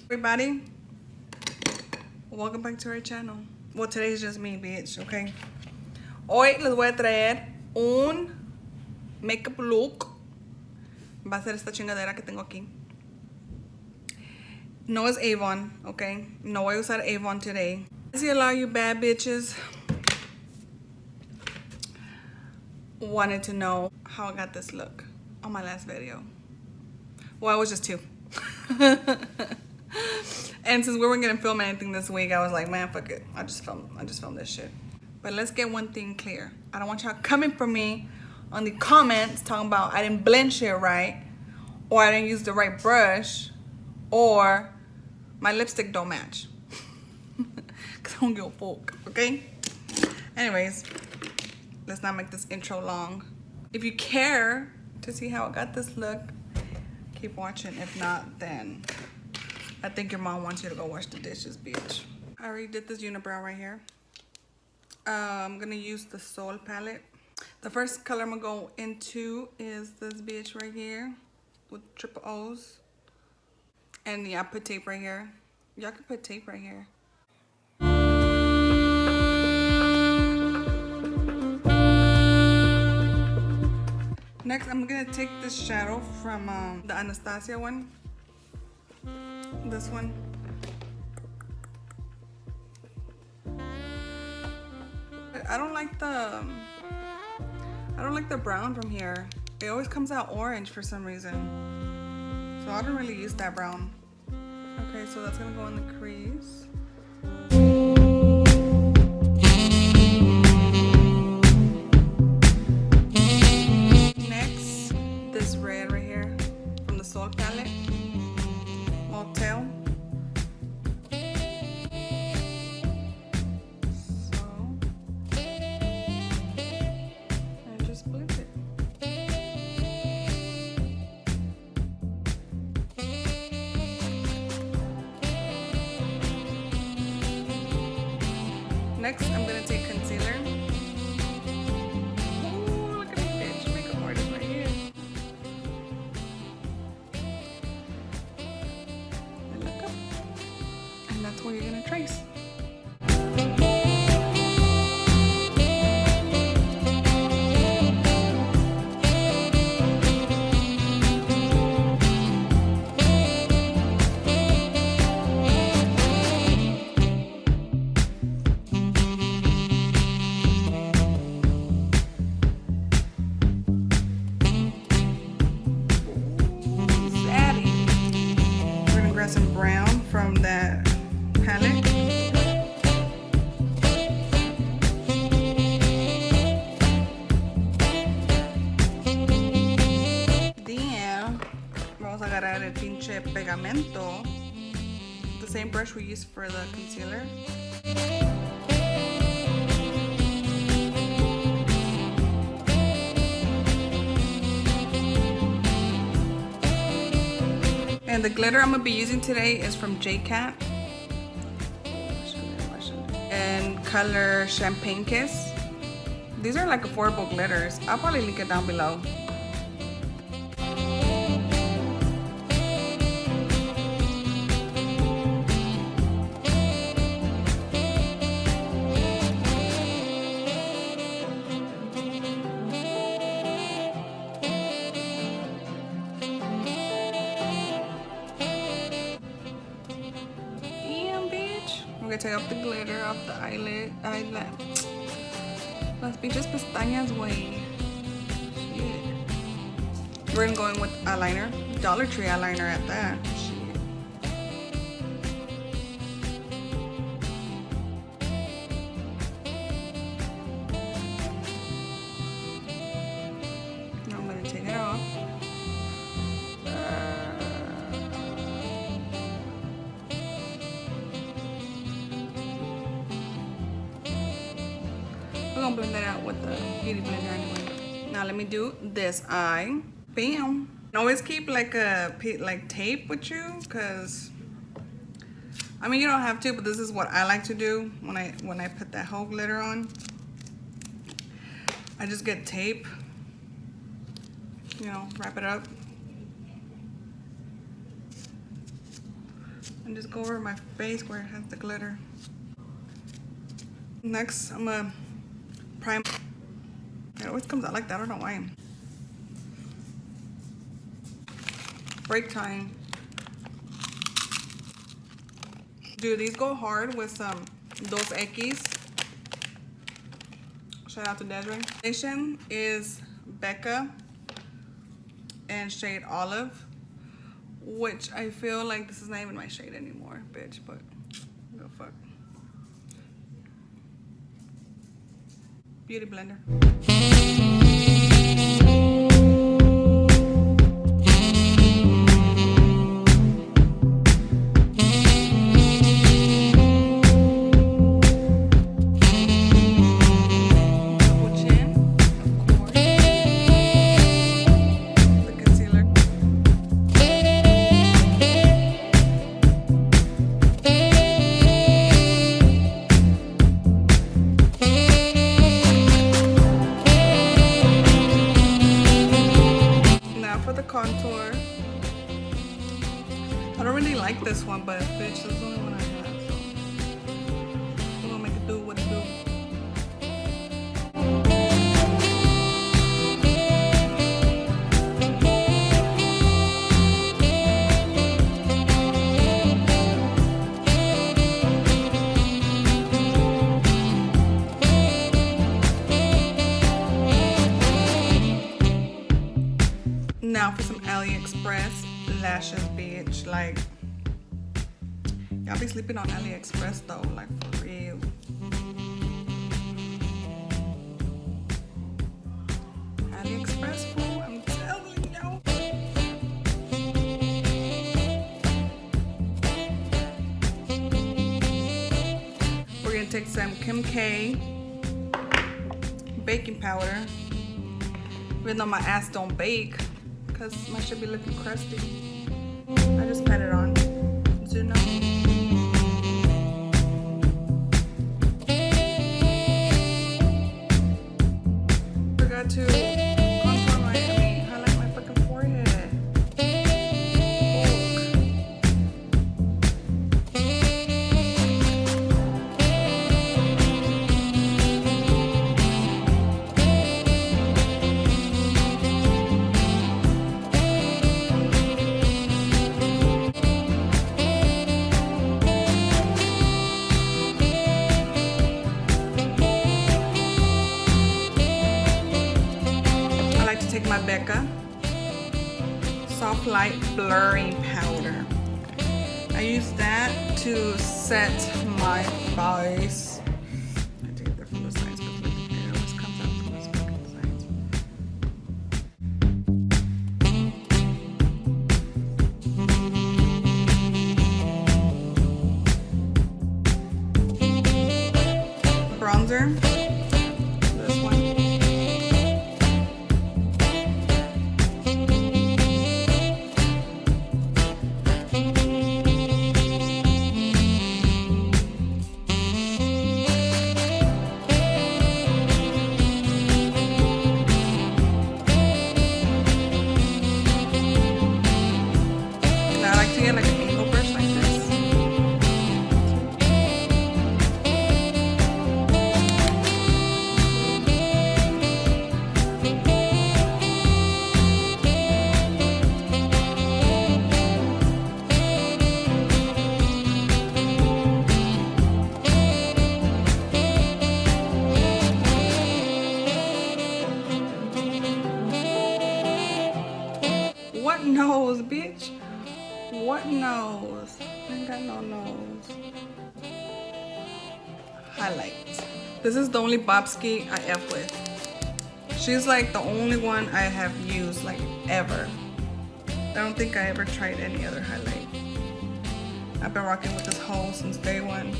Everybody, welcome back to our channel. Well, today's just me, bitch, okay? Hoy les voy a traer un makeup look. Va a ser esta chingadera que tengo aquí. No es Avon, okay? No voy a usar Avon today. I see a lot of you bad bitches wanted to know how I got this look on my last video. Well, it was just two. And since we weren't gonna film anything this week, I was like, man, fuck it. I just film this shit. But let's get one thing clear. I don't want y'all coming for me on the comments talking about I didn't blend shit right, or I didn't use the right brush, or my lipstick don't match. Cause I don't give a fuck, okay? Anyways, let's not make this intro long. If you care to see how I got this look, keep watching. If not, then I think your mom wants you to go wash the dishes, bitch. I already did this unibrow right here. I'm gonna use the Soul palette. The first color I'm gonna go into is this bitch right here with triple O's. And yeah, I put tape right here. Y'all can put tape right here. Next, I'm gonna take this shadow from the Anastasia one. This one. I don't like the brown from here. It always comes out orange for some reason. So I don't really use that brown. Okay, so that's gonna go in the crease. Next, this red right here from the Soul palette. Motel. Next, I'm gonna take concealer. Ooh, look at this bitch, makeup artist right here. And look up. And that's where you're gonna trace. Some brown from that palette. Then vamos a agarrar el pinche pegamento, the same brush we used for the concealer. And the glitter I'm gonna be using today is from J-Cat and color Champagne Kiss. These are like affordable glitters. I'll probably link it down below. I'm gonna take off the glitter off the eyelid. Las pinches pestañas, güey. Shit. We're gonna go in with eyeliner. Dollar Tree eyeliner at that. Shit. Now I'm gonna take it off. We're gonna blend that out with the beauty blender anyway. Now let me do this eye. Bam. Always keep like tape with you, cause I mean you don't have to, but this is what I like to do when I put that whole glitter on. I just get tape, you know, wrap it up. and just go over my face where it has the glitter. Next, I'm gonna prime. It always comes out like that, I don't know why. Break time. Dude, these go hard with some Dos Equis. Shout out to Desiree. Foundation is Becca and shade Olive, which I feel like this is not even my shade anymore, bitch, but go fuck. Beauty blender. Contour. I don't really like this one, but bitch, this is the only one I have, so I'm gonna make it do what it do. Now for some AliExpress lashes, bitch. Like, y'all be sleeping on AliExpress though, like for real. AliExpress fool, I'm telling y'all. We're gonna take some Kim K baking powder. Even though my ass don't bake, because my shit be looking crusty. I just pat it on. Do you know? Forgot to contour highlight my fucking forehead. Take my Becca Soft Light Blurring Powder. I use that to set my face. I take it from the sides because it always comes out from the fucking sides. Bronzer. This one. What nose, bitch? What nose? I ain't got no nose. Highlight. This is the only Bobski I F with. She's like the only one I have used like ever. I don't think I ever tried any other highlight. I've been rocking with this hoe since day one.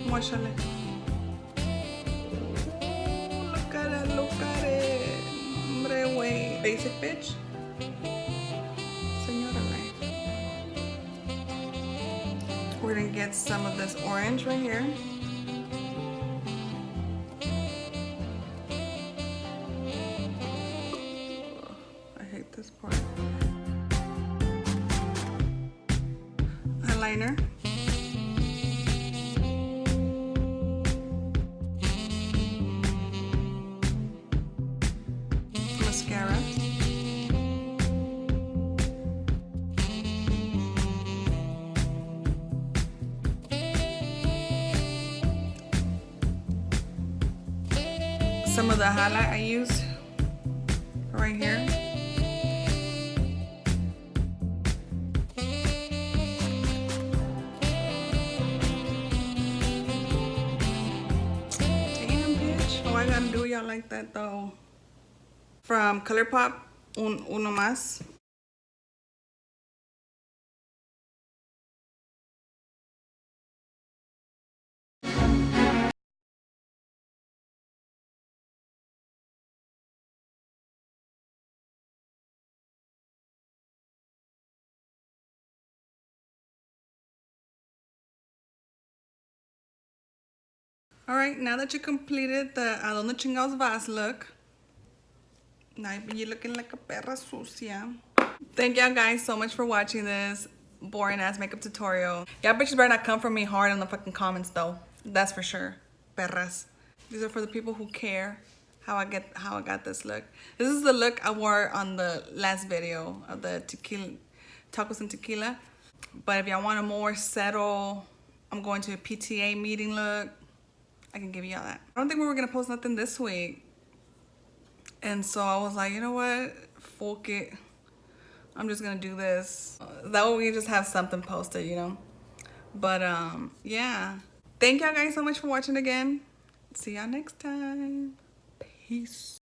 Mashallah. Look at it, look at it. Hombre, way. Basic bitch. We're gonna get some of this orange right here. I hate this part. I eyeliner. Mascara. Some of the highlight I used right here. Damn, bitch. Oh, I gotta do y'all like that though. From Colourpop, Uno Más. Alright, now that you completed the ¿A dónde chingados vas look, now you're looking like a perra sucia. Thank y'all guys so much for watching this boring ass makeup tutorial. Y'all bitches better not come for me hard in the fucking comments though. That's for sure. Perras. These are for the people who care how I got this look. This is the look I wore on the last video of the tequila, tacos and tequila. But if y'all want a more settle, I'm going to a PTA meeting look, I can give y'all that. I don't think we were gonna post nothing this week. And so I was like, you know what? Fuck it. I'm just gonna do this. That way we can just have something posted, you know? But yeah. Thank y'all guys so much for watching again. See y'all next time. Peace.